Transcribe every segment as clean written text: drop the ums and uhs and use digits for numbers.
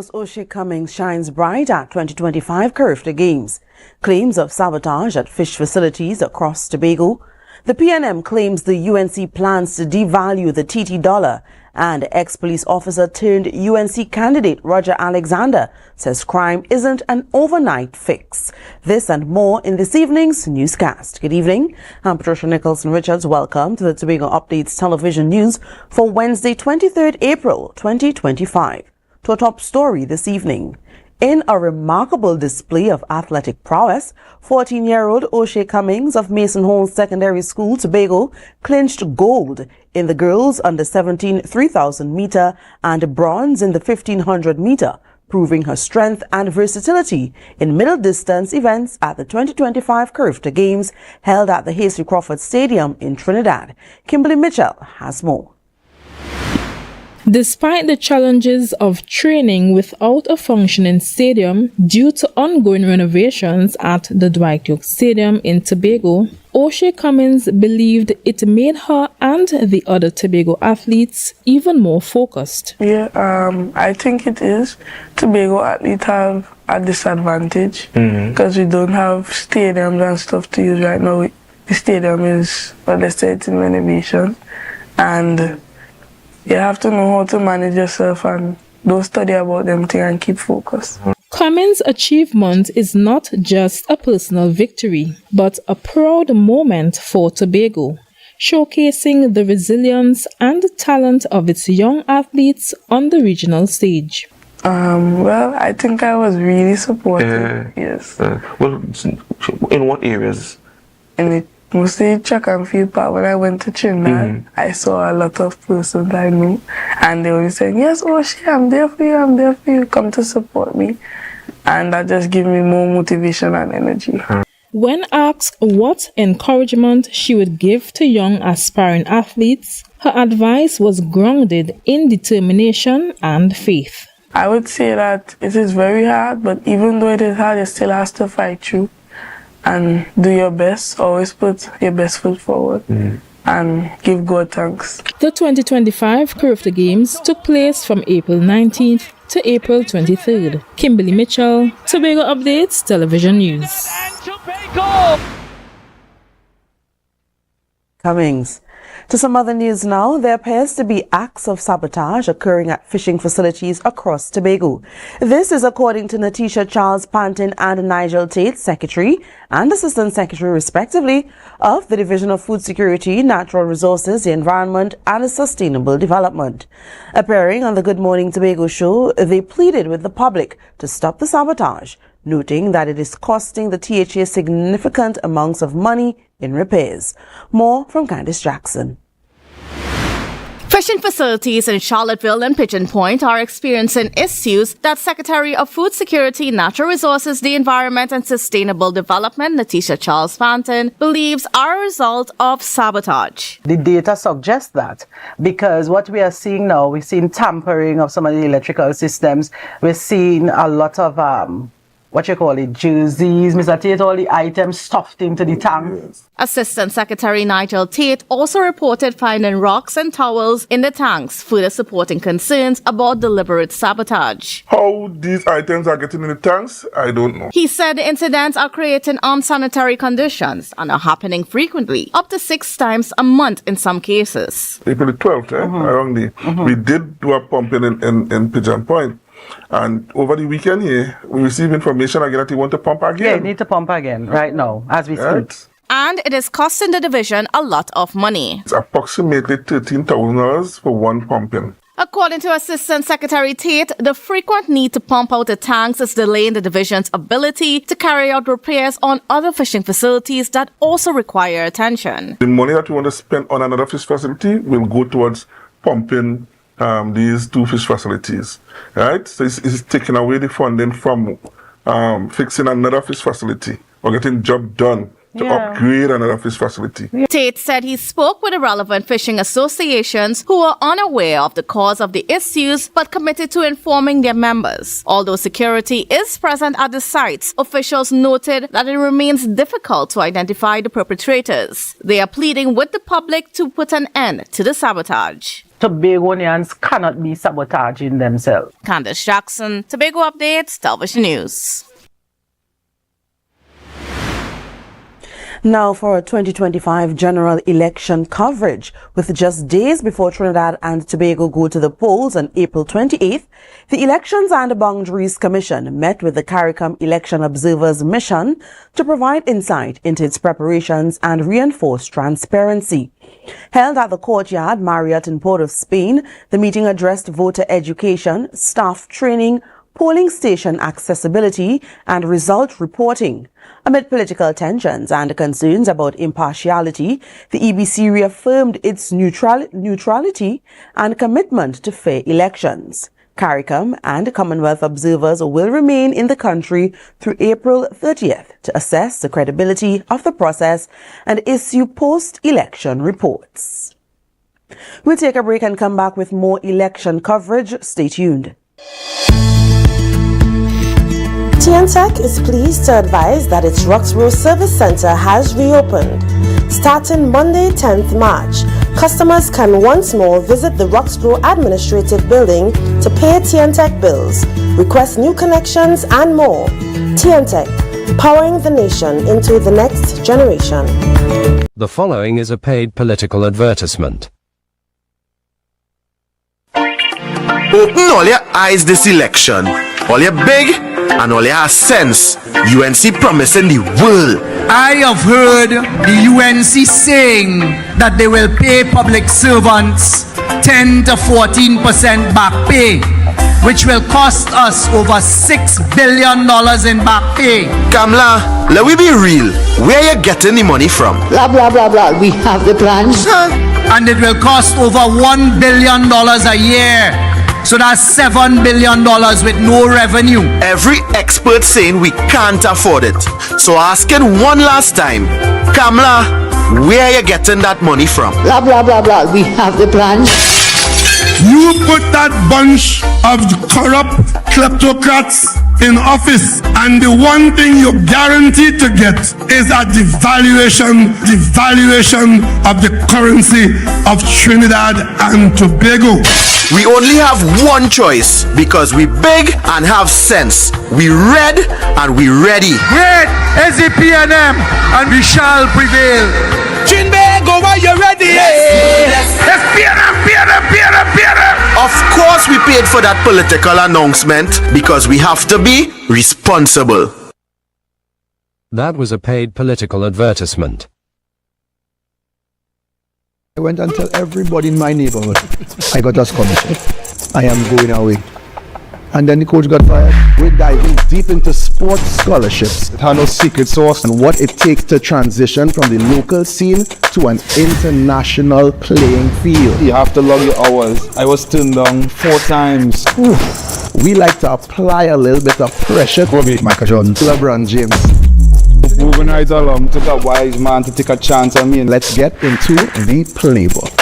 Tobago's O'Shea Cummings shines bright at 2025 Curfew Games. Claims of sabotage at fish facilities across Tobago. The PNM claims the UNC plans to devalue the TT dollar, and ex-police officer turned UNC candidate Roger Alexander says crime isn't an overnight fix. This and more in this evening's newscast. Good evening. I'm Patricia Nicholson-Richards. Welcome to the Tobago Updates television news for Wednesday, 23rd April 2025. To a top story this evening. In a remarkable display of athletic prowess, 14-year-old O'Shea Cummings of Mason Hall Secondary School, Tobago, clinched gold in the girls under 17 3,000 meter and bronze in the 1,500 meter, proving her strength and versatility in middle distance events at the 2025 Curfew Games held at the Hasty Crawford Stadium in Trinidad. Kimberly Mitchell has more. Despite the challenges of training without a functioning stadium due to ongoing renovations at the Dwight York Stadium in Tobago, O'Shea Cummings believed it made her and the other Tobago athletes even more focused. I think it is. Tobago athletes have a disadvantage because we don't have stadiums and stuff to use right now. The stadium is, well, let's say it's in renovation, and you have to know how to manage yourself and don't study about them things and keep focused. Cummings' achievement is not just a personal victory, but a proud moment for Tobago, showcasing the resilience and talent of its young athletes on the regional stage. Well, I think I was really supportive, yes. Well, in what areas? Mostly track and field part. When I went to Trinidad, I saw a lot of persons I knew, and they were saying, "Yes, O'Shea, I'm there for you, I'm there for you, come to support me." And that just gave me more motivation and energy. When asked what encouragement she would give to young aspiring athletes, her advice was grounded in determination and faith. I would say that it is very hard, but even though it is hard, you still have to fight through and do your best. Always put your best foot forward and give God thanks. The 2025 Curfew Games took place from April 19th to April 23rd. Kimberly Mitchell, Tobago Updates Television News. Cummings. To some other news now, there appears to be acts of sabotage occurring at fishing facilities across Tobago. This is according to Natisha Charles Panton and Nigel Tate, Secretary and Assistant Secretary respectively of the Division of Food Security, Natural Resources, the Environment and Sustainable Development. Appearing on the Good Morning Tobago show, they pleaded with the public to stop the sabotage, noting that it is costing the THA significant amounts of money in repairs. More from Candice Jackson. Fishing facilities in Charlottesville and Pigeon Point are experiencing issues that Secretary of Food Security, Natural Resources, the Environment and Sustainable Development, Natisha Charles Panton, believes are a result of sabotage. The data suggests that, because what we are seeing now, we're seeing tampering of some of the electrical systems. We're seeing a lot of jerseys, Mr. Tate, all the items stuffed into the tanks. Assistant Secretary Nigel Tate also reported finding rocks and towels in the tanks, further supporting concerns about deliberate sabotage. How these items are getting in the tanks, I don't know. He said the incidents are creating unsanitary conditions and are happening frequently, up to 6 times a month in some cases. April the 12th, around the, we did do a pumping in Pigeon Point. And over the weekend here, we received information again that you want to pump again. Yeah, you need to pump again right now, as we speak. And it is costing the division a lot of money. It's approximately $13,000 for one pumping. According to Assistant Secretary Tate, the frequent need to pump out the tanks is delaying the division's ability to carry out repairs on other fishing facilities that also require attention. The money that we want to spend on another fish facility will go towards pumping these 2 fish facilities, right? So it's taking away the funding from fixing another fish facility or getting job done to upgrade another fish facility. Tate said he spoke with the relevant fishing associations who are unaware of the cause of the issues but committed to informing their members. Although security is present at the sites, officials noted that it remains difficult to identify the perpetrators. They are pleading with the public to put an end to the sabotage. Tobagonians cannot be sabotaging themselves. Candace Jackson, Tobago Updates, Television News. Now for a 2025 general election coverage. With just days before Trinidad and Tobago go to the polls on April 28th, the Elections and Boundaries Commission met with the CARICOM Election Observers Mission to provide insight into its preparations and reinforce transparency. Held at the Courtyard Marriott in Port of Spain, the meeting addressed voter education, staff training, polling station accessibility, and result reporting. Amid political tensions and concerns about impartiality, the EBC reaffirmed its neutrality and commitment to fair elections. CARICOM and Commonwealth observers will remain in the country through April 30th to assess the credibility of the process and issue post-election reports. We'll take a break and come back with more election coverage. Stay tuned. TNTech is pleased to advise that its Roxborough Service Center has reopened. Starting Monday, 10th March, customers can once more visit the Roxborough Administrative Building to pay TNTech bills, request new connections, and more. TNTech, powering the nation into the next generation. The following is a paid political advertisement. Open all your eyes this election. All your big and all your sense. UNC promising the world. I have heard the UNC saying that they will pay public servants 10 to 14% back pay, which will cost us over $6 billion in back pay. Kamla, let we be real. Where you getting the money from? Blah, blah, blah, blah. We have the plans. And it will cost over $1 billion a year. So that's $7 billion with no revenue. Every expert saying we can't afford it. So asking one last time, Kamla, where you getting that money from? Blah, blah, blah, blah. We have the plans. You put that bunch of corrupt kleptocrats in office, and the one thing you're guaranteed to get is a devaluation of the currency of Trinidad and Tobago. We only have one choice because we big and have sense. We red and we ready. Great is the PNM and we shall prevail. Tobago, are you ready? Yes. Yes, PNM. Of course we paid for that political announcement because we have to be responsible. That was a paid political advertisement. I went and tell everybody in my neighborhood I got a commission. I am going away. And then the coach got fired. We're diving deep into sports scholarships. It had no secret sauce and what it takes to transition from the local scene to an international playing field. You have to log your hours. I was turned down 4 times. We like to apply a little bit of pressure. Michael Jordan, LeBron James. Moving right along, took a wise man to take a chance on me. Let's get into the playbook.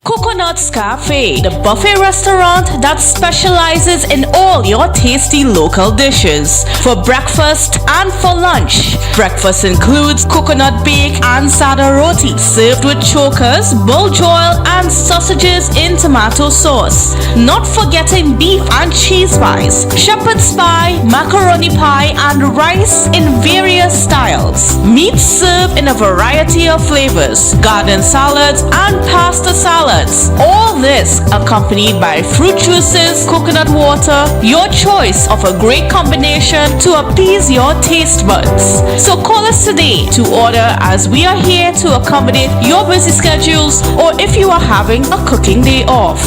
Coconut's Cafe, the buffet restaurant that specializes in all your tasty local dishes. For breakfast and for lunch. Breakfast includes coconut bake and sada roti, served with chokers, bull joil, and sausages in tomato sauce. Not forgetting beef and cheese pies, shepherd's pie, macaroni pie, and rice in various styles. Meat served in a variety of flavors, garden salads, and pasta salads. All this accompanied by fruit juices, coconut water, your choice of a great combination to appease your taste buds. So call us today to order, as we are here to accommodate your busy schedules or if you are having a cooking day off.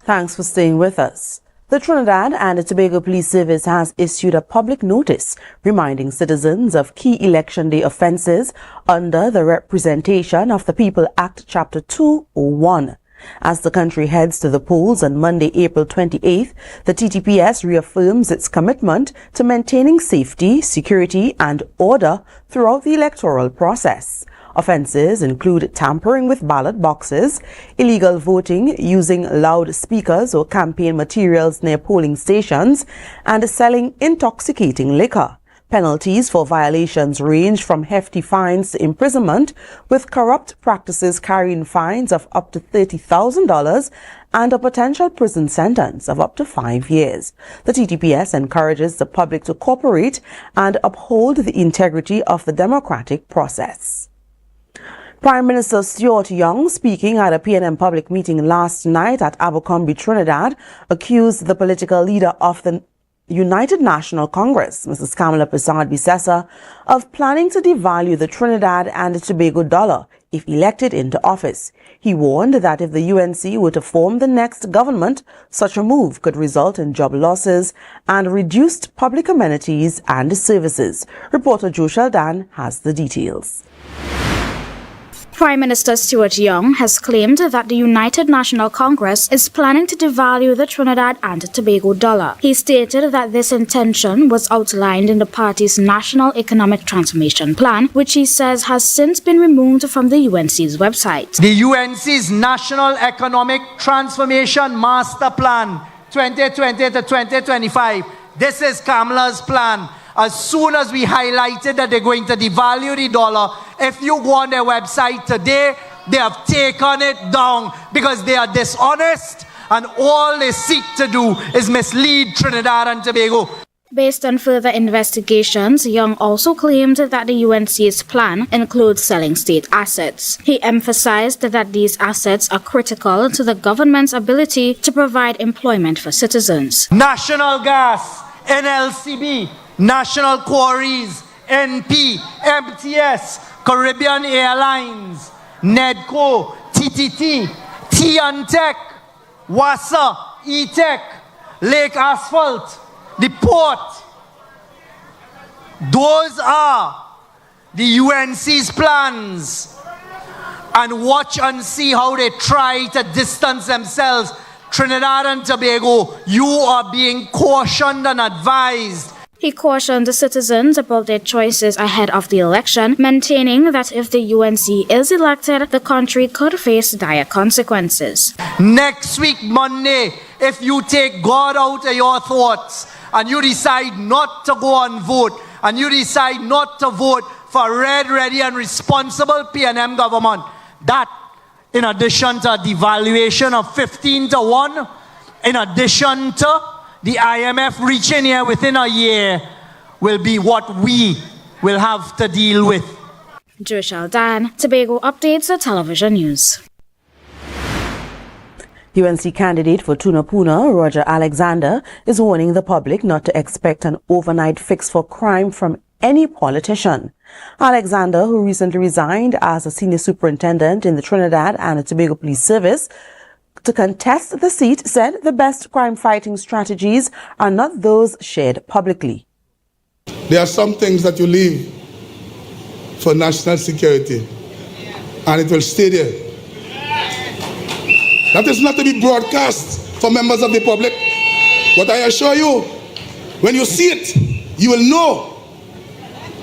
Thanks for staying with us. The Trinidad and Tobago Police Service has issued a public notice reminding citizens of key election day offences under the Representation of the People Act Chapter 201. As the country heads to the polls on Monday, April 28th, the TTPS reaffirms its commitment to maintaining safety, security, and order throughout the electoral process. Offences include tampering with ballot boxes, illegal voting, using loudspeakers or campaign materials near polling stations, and selling intoxicating liquor. Penalties for violations range from hefty fines to imprisonment, with corrupt practices carrying fines of up to $30,000 and a potential prison sentence of up to 5 years. The TTPS encourages the public to cooperate and uphold the integrity of the democratic process. Prime Minister Stuart Young, speaking at a PNM public meeting last night at Abercrombie, Trinidad, accused the political leader of the United National Congress, Mrs. Kamala Persad-Bissessar, of planning to devalue the Trinidad and Tobago dollar if elected into office. He warned that if the UNC were to form the next government, such a move could result in job losses and reduced public amenities and services. Reporter Joe Sheldon has the details. Prime Minister Stuart Young has claimed that the United National Congress is planning to devalue the Trinidad and Tobago dollar. He stated that this intention was outlined in the party's National Economic Transformation Plan, which he says has since been removed from the UNC's website. The UNC's National Economic Transformation Master Plan 2020 to 2025. This is Kamala's plan. As soon as we highlighted that they're going to devalue the dollar, if you go on their website today, they have taken it down because they are dishonest and all they seek to do is mislead Trinidad and Tobago. Based on further investigations, Young also claimed that the UNC's plan includes selling state assets. He emphasized that these assets are critical to the government's ability to provide employment for citizens. National Gas, NLCB, National Quarries, NP, MTS, Caribbean Airlines, NEDCO, TTT, T&Tech, WASA, E-Tech, Lake Asphalt, the port. Those are the UNC's plans. And watch and see how they try to distance themselves. Trinidad and Tobago, you are being cautioned and advised. He cautioned the citizens about their choices ahead of the election, maintaining that if the UNC is elected, the country could face dire consequences. Next week, Monday, if you take God out of your thoughts and you decide not to go and vote, and you decide not to vote for red, ready, and responsible PNM government, that, in addition to a devaluation of 15-1, in addition to the IMF reaching here within a year, will be what we will have to deal with. Joe Sheldon, Tobago Updates Television News. UNC candidate for Tunapuna, Roger Alexander, is warning the public not to expect an overnight fix for crime from any politician. Alexander, who recently resigned as a senior superintendent in the Trinidad and Tobago Police Service to contest the seat, said the best crime-fighting strategies are not those shared publicly. There are some things that you leave for national security, and it will stay there. That is not to be broadcast for members of the public. But I assure you, when you see it, you will know.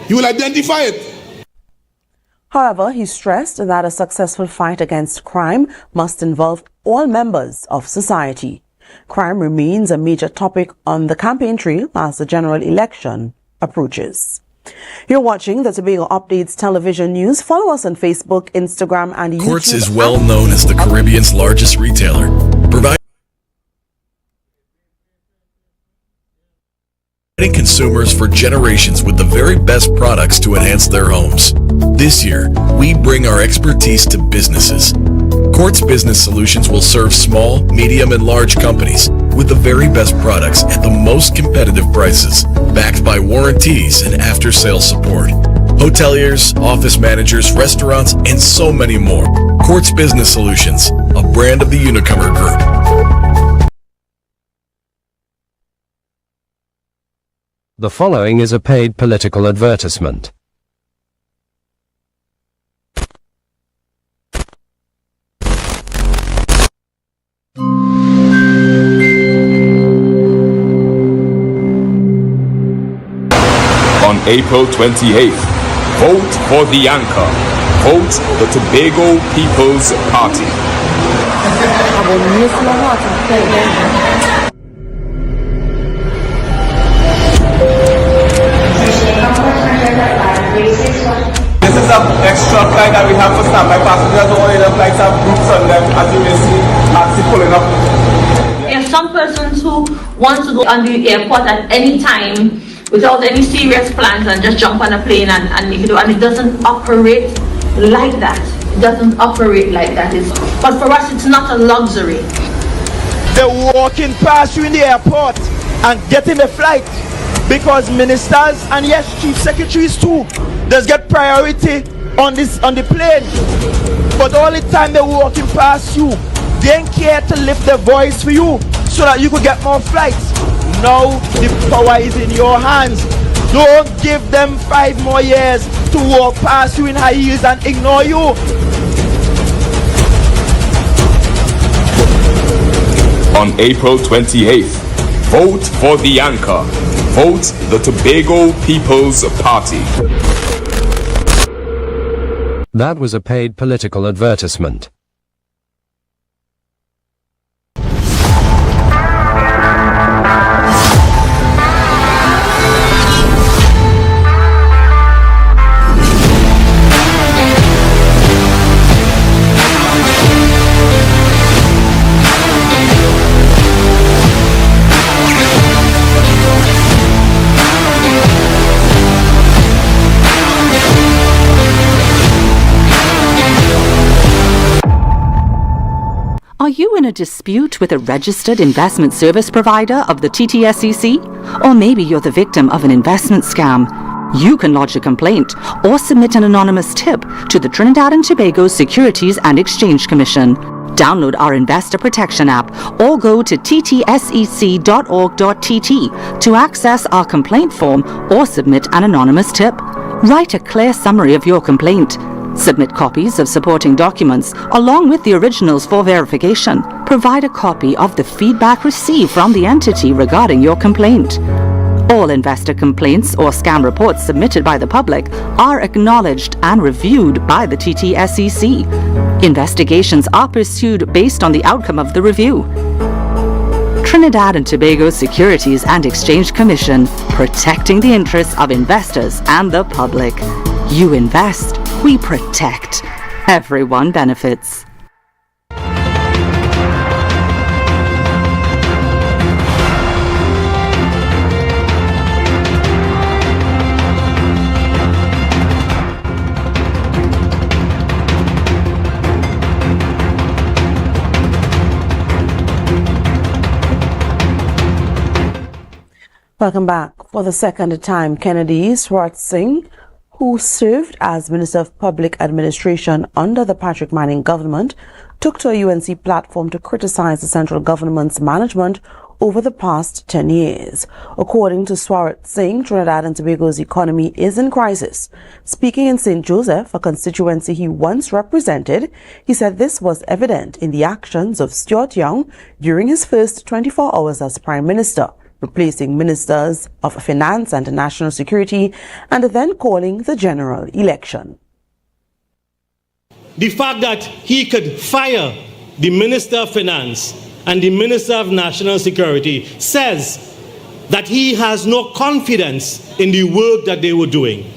You will identify it. However, he stressed that a successful fight against crime must involve all members of society. Crime remains a major topic on the campaign trail as the general election approaches. You're watching the Tobago Updates Television News. Follow us on Facebook, Instagram, and YouTube. Quartz is well known as the Caribbean's largest retailer, providing consumers for generations with the very best products to enhance their homes. This year, we bring our expertise to businesses. Quartz Business Solutions will serve small, medium, and large companies with the very best products at the most competitive prices, backed by warranties and after-sales support. Hoteliers, office managers, restaurants, and so many more. Quartz Business Solutions, a brand of the Unicomer Group. The following is a paid political advertisement. April 28th. Vote for the anchor. Vote the Tobago People's Party. This is an extra flight that we have for standby passengers. All the flights have groups on them, as you may see, actually pulling up. If some persons who want to go on the airport at any time without any serious plans and just jump on a plane and make it do, and it doesn't operate like that. It doesn't operate like that. But for us, it's not a luxury. They're walking past you in the airport and getting the flight because ministers and yes, chief secretaries too, just get priority on the plane. But all the time they're walking past you, they ain't care to lift their voice for you so that you could get more flights. Now the power is in your hands. Don't give them 5 more years to walk past you in high heels and ignore you. On April 28th, vote for the anchor. Vote the Tobago People's Party. That was a paid political advertisement. Are you in a dispute with a registered investment service provider of the TTSEC? Or maybe you're the victim of an investment scam? You can lodge a complaint or submit an anonymous tip to the Trinidad and Tobago Securities and Exchange Commission. Download our Investor Protection app or go to ttsec.org.tt to access our complaint form or submit an anonymous tip. Write a clear summary of your complaint. Submit copies of supporting documents along with the originals for verification. Provide a copy of the feedback received from the entity regarding your complaint. All investor complaints or scam reports submitted by the public are acknowledged and reviewed by the TTSEC. Investigations are pursued based on the outcome of the review. Trinidad and Tobago Securities and Exchange Commission, protecting the interests of investors and the public. You invest, we protect. Everyone benefits. Welcome back. For the second time, Kennedy Swart Singh, who served as Minister of Public Administration under the Patrick Manning government, took to a UNC platform to criticize the central government's management over the past 10 years. According to Swart Singh, Trinidad and Tobago's economy is in crisis. Speaking in St. Joseph, a constituency he once represented, he said this was evident in the actions of Stuart Young during his first 24 hours as Prime Minister, replacing Ministers of Finance and National Security, and then calling the general election. The fact that he could fire the Minister of Finance and the Minister of National Security says that he has no confidence in the work that they were doing.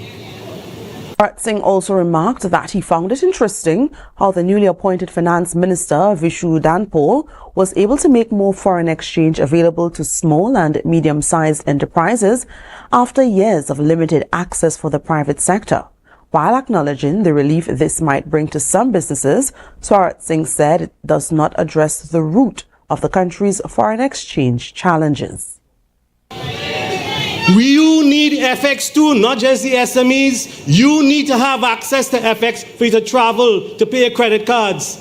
Swart Singh also remarked that he found it interesting how the newly appointed Finance Minister, Vishu Danpol, was able to make more foreign exchange available to small and medium-sized enterprises after years of limited access for the private sector. While acknowledging the relief this might bring to some businesses, Swart Singh said it does not address the root of the country's foreign exchange challenges. You need FX too, not just the SMEs. You need to have access to FX for you to travel, to pay your credit cards.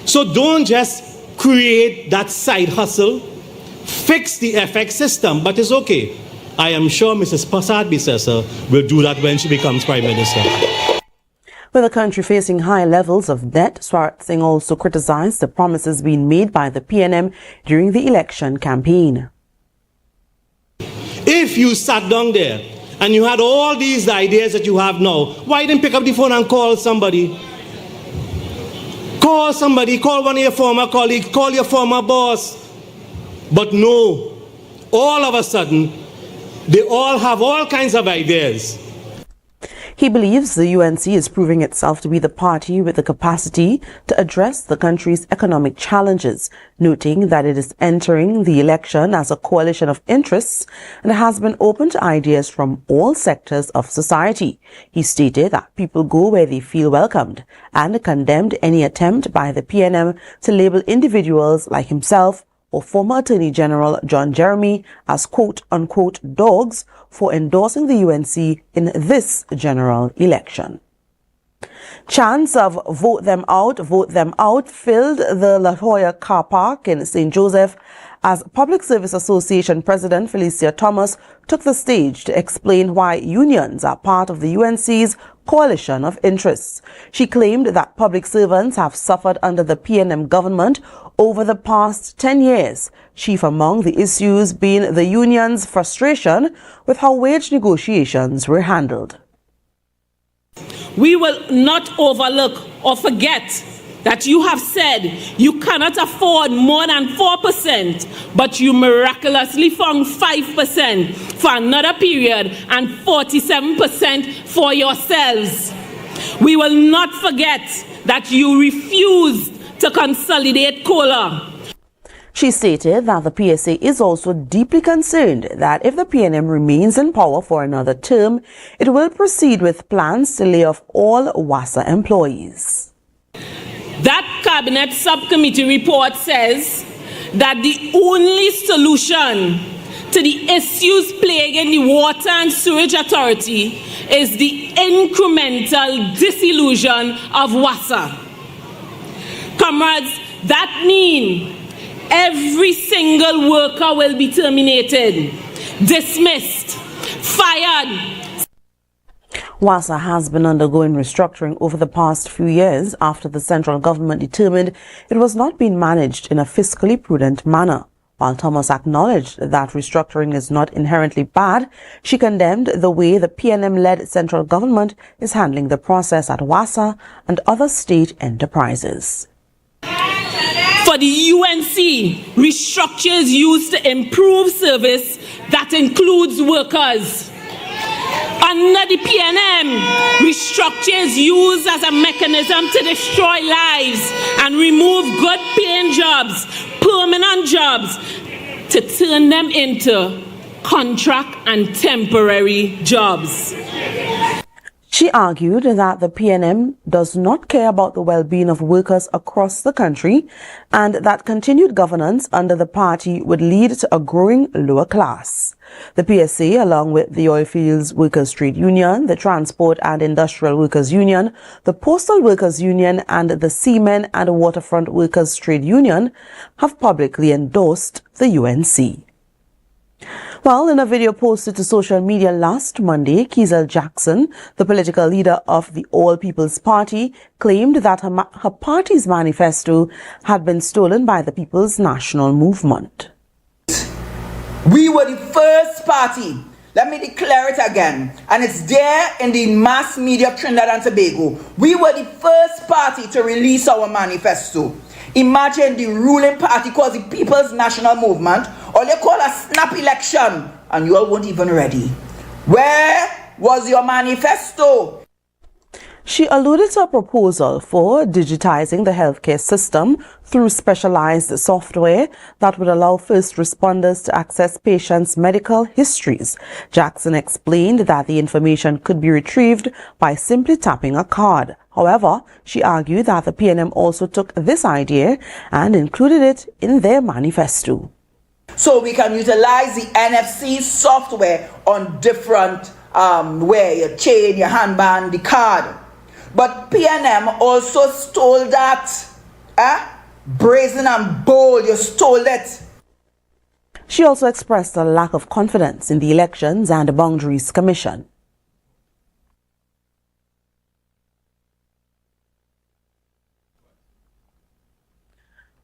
So don't just create that side hustle. Fix the FX system, but it's okay. I am sure Mrs. Prasad Bisesa will do that when she becomes Prime Minister. With the country facing high levels of debt, Swart Singh also criticized the promises being made by the PNM during the election campaign. If you sat down there and you had all these ideas that you have now, why didn't pick up the phone and call somebody? Call somebody, call one of your former colleagues, call your former boss. But no, all of a sudden, they all have all kinds of ideas. He believes the UNC is proving itself to be the party with the capacity to address the country's economic challenges, noting that it is entering the election as a coalition of interests and has been open to ideas from all sectors of society. He stated that people go where they feel welcomed and condemned any attempt by the PNM to label individuals like himself or former Attorney General John Jeremy as quote-unquote dogs for endorsing the UNC in this general election. Chants of vote them out filled the La Jolla car park in St. Joseph as Public Service Association President Felicia Thomas took the stage to explain why unions are part of the UNC's coalition of interests. She claimed that public servants have suffered under the PNM government over the past 10 years, chief among the issues being the union's frustration with how wage negotiations were handled. We will not overlook or forget that you have said you cannot afford more than 4%, but you miraculously found 5% for another period and 47% for yourselves. We will not forget that you refused to consolidate COLA. She stated that the PSA is also deeply concerned that if the PNM remains in power for another term, it will proceed with plans to lay off all WASA employees. That cabinet subcommittee report says that the only solution to the issues plaguing the Water and Sewage Authority is the incremental disillusion of WASA. Comrades, that means every single worker will be terminated, dismissed, fired. WASA has been undergoing restructuring over the past few years after the central government determined it was not being managed in a fiscally prudent manner. While Thomas acknowledged that restructuring is not inherently bad, she condemned the way the PNM-led central government is handling the process at WASA and other state enterprises. For the UNC, restructure is used to improve service that includes workers. Under the PNM, restructure is used as a mechanism to destroy lives and remove good-paying jobs, permanent jobs, to turn them into contract and temporary jobs. She argued that the PNM does not care about the well-being of workers across the country and that continued governance under the party would lead to a growing lower class. The PSA, along with the Oilfields Workers Trade Union, the Transport and Industrial Workers Union, the Postal Workers Union and the Seamen and Waterfront Workers Trade Union, have publicly endorsed the UNC. Well, in a video posted to social media last Monday, Kiesel Jackson, the political leader of the All People's Party, claimed that her party's manifesto had been stolen by the People's National Movement. We were the first party, let me declare it again, and it's there in the mass media of Trinidad and Tobago. We were the first party to release our manifesto. Imagine the ruling party called the People's National Movement, or they call a snap election, and you all weren't even ready. Where was your manifesto? She alluded to a proposal for digitizing the healthcare system through specialized software that would allow first responders to access patients' medical histories. Jackson explained that the information could be retrieved by simply tapping a card. However, she argued that the PNM also took this idea and included it in their manifesto. So we can utilize the NFC software on different where you chain, your handband, the card. But PNM also stole that. Brazen and bold, you stole it. She also expressed a lack of confidence in the Elections and Boundaries Commission.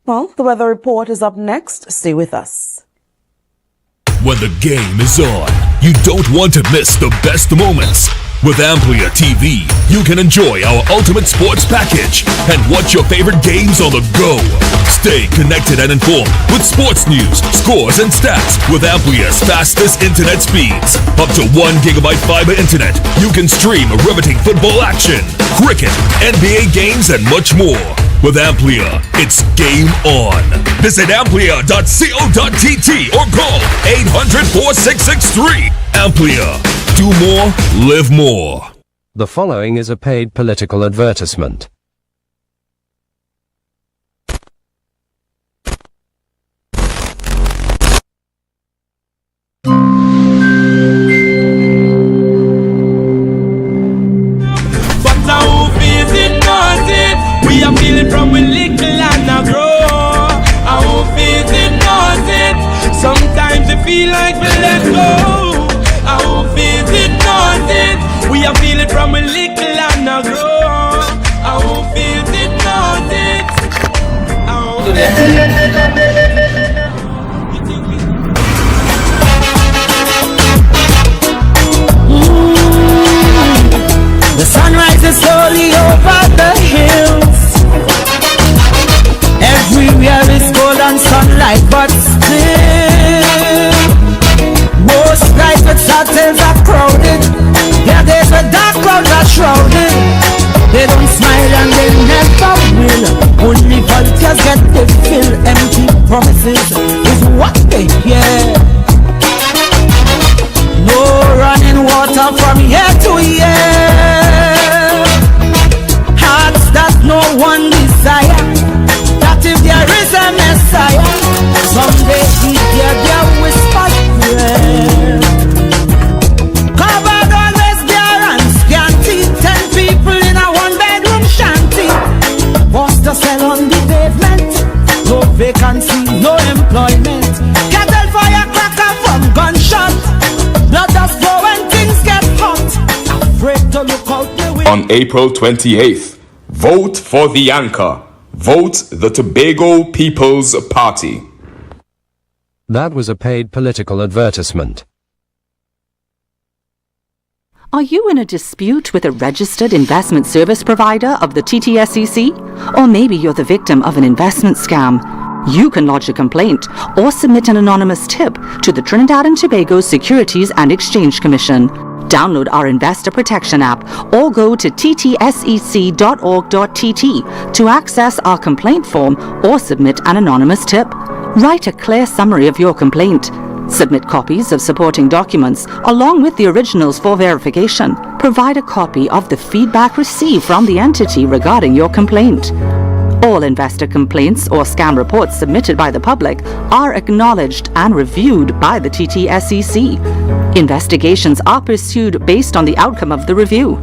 Well, the weather report is up next. Stay with us. When the game is on, You don't want to miss the best moments. With AMPLIA TV, you can enjoy our ultimate sports package and watch your favorite games on the go. Stay connected and informed with sports news, scores, and stats with AMPLIA's fastest internet speeds. Up to 1 gigabyte fiber internet, you can stream riveting football action, cricket, NBA games, and much more. With AMPLIA, it's game on. Visit amplia.co.tt or call 800-4663. AMPLIA. Do more, live more. The following is a paid political advertisement. We are feeling from we little and a grow. Our faith it knows it. Sometimes it feel like we let go. Our faith it knows it. We are feeling from we little and a grow. Our faith it knows it. The sun rises slowly over the hills. Everywhere is gold and sunlight, but still most private hotels are crowded. Yeah, there's a dark crowd that's shrouded. They don't smile and they never will. Only vultures get the fill. Empty promises is what they hear. No running water from year to year. Hearts that no one desire. That if there is a Messiah, someday he hear their whispered prayer. Covered always bare and scanty. 10 people in a one-bedroom shanty. Forced to sell on the pavement. No vacancy, no employment. Cattle fire cracker from gunshot. Blood does flow when things get hot. Afraid to look out the window. On April 28th, vote for the anchor. Vote the Tobago People's Party. That was a paid political advertisement. Are you in a dispute with a registered investment service provider of the TTSEC? Or maybe you're the victim of an investment scam? You can lodge a complaint or submit an anonymous tip to the Trinidad and Tobago Securities and Exchange Commission. Download our Investor Protection app or go to ttsec.org.tt to access our complaint form or submit an anonymous tip. Write a clear summary of your complaint. Submit copies of supporting documents along with the originals for verification. Provide a copy of the feedback received from the entity regarding your complaint. All investor complaints or scam reports submitted by the public are acknowledged and reviewed by the TTSEC. Investigations are pursued based on the outcome of the review.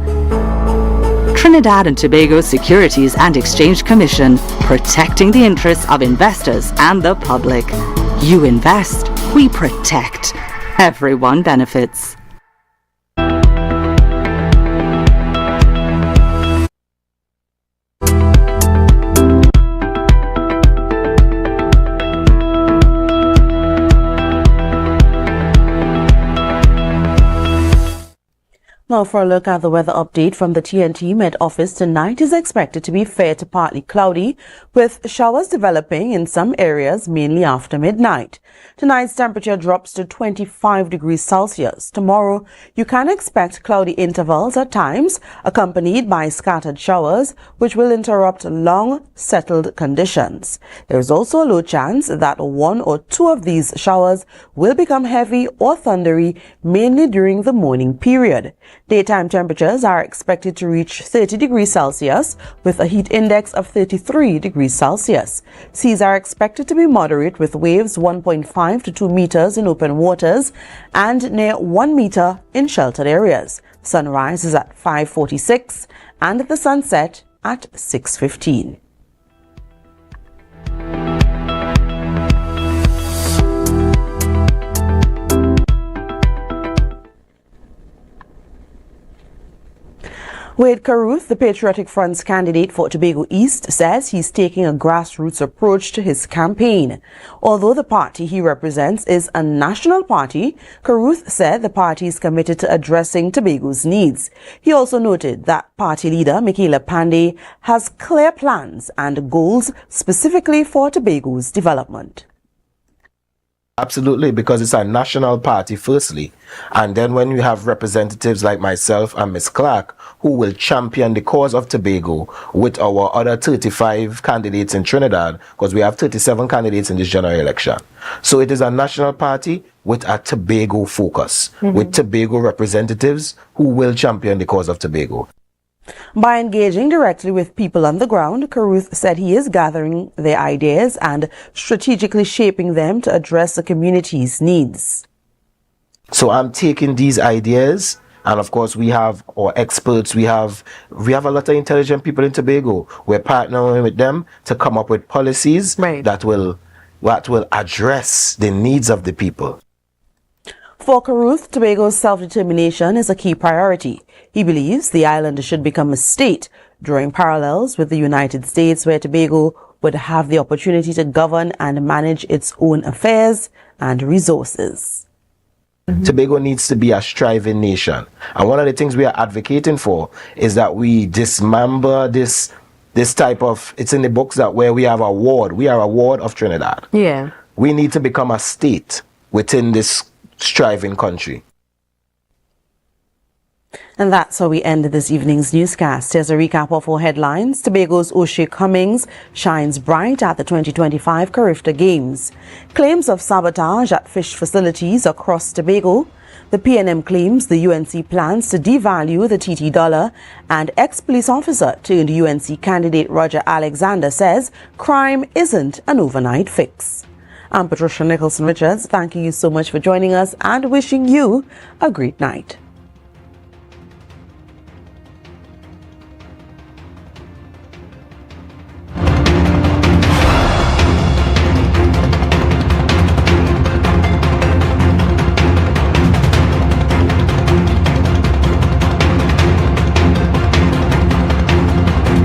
Trinidad and Tobago Securities and Exchange Commission, protecting the interests of investors and the public. You invest, we protect. Everyone benefits. Now for a look at the weather update from the TNT Met Office. Tonight is expected to be fair to partly cloudy, with showers developing in some areas mainly after midnight. Tonight's temperature drops to 25 degrees Celsius. Tomorrow, you can expect cloudy intervals at times, accompanied by scattered showers, which will interrupt long, settled conditions. There is also a low chance that one or two of these showers will become heavy or thundery, mainly during the morning period. Daytime temperatures are expected to reach 30 degrees Celsius with a heat index of 33 degrees Celsius. Seas are expected to be moderate with waves 1.5 to 2 meters in open waters and near 1 meter in sheltered areas. Sunrise is at 5:46 and the sunset at 6:15. Wade Carruth, the Patriotic Front's candidate for Tobago East, says he's taking a grassroots approach to his campaign. Although the party he represents is a national party, Carruth said the party is committed to addressing Tobago's needs. He also noted that party leader Michaela Pandey has clear plans and goals specifically for Tobago's development. Absolutely, because it's a national party firstly, and then when you have representatives like myself and Ms. Clark who will champion the cause of Tobago with our other 35 candidates in Trinidad, because we have 37 candidates in this general election. So it is a national party with a Tobago focus, with Tobago representatives who will champion the cause of Tobago. By engaging directly with people on the ground, Carruth said he is gathering their ideas and strategically shaping them to address the community's needs. So I'm taking these ideas, and of course we have our experts, we have a lot of intelligent people in Tobago. We're partnering with them to come up with policies that will address the needs of the people. For Carruth, Tobago's self-determination is a key priority. He believes the island should become a state, drawing parallels with the United States, where Tobago would have the opportunity to govern and manage its own affairs and resources. Tobago needs to be a striving nation. And one of the things we are advocating for is that we dismember this type of, it's in the books that where we have a ward. We are a ward of Trinidad. Yeah. We need to become a state within this striving country. And that's how we end this evening's newscast. Here's a recap of our headlines. Tobago's O'Shea Cummings shines bright at the 2025 Carifta Games. Claims of sabotage at fish facilities across Tobago. The PNM claims the UNC plans to devalue the TT dollar, and ex-police officer turned UNC candidate Roger Alexander says crime isn't an overnight fix. I'm Patricia Nicholson Richards, thanking you so much for joining us and wishing you a great night.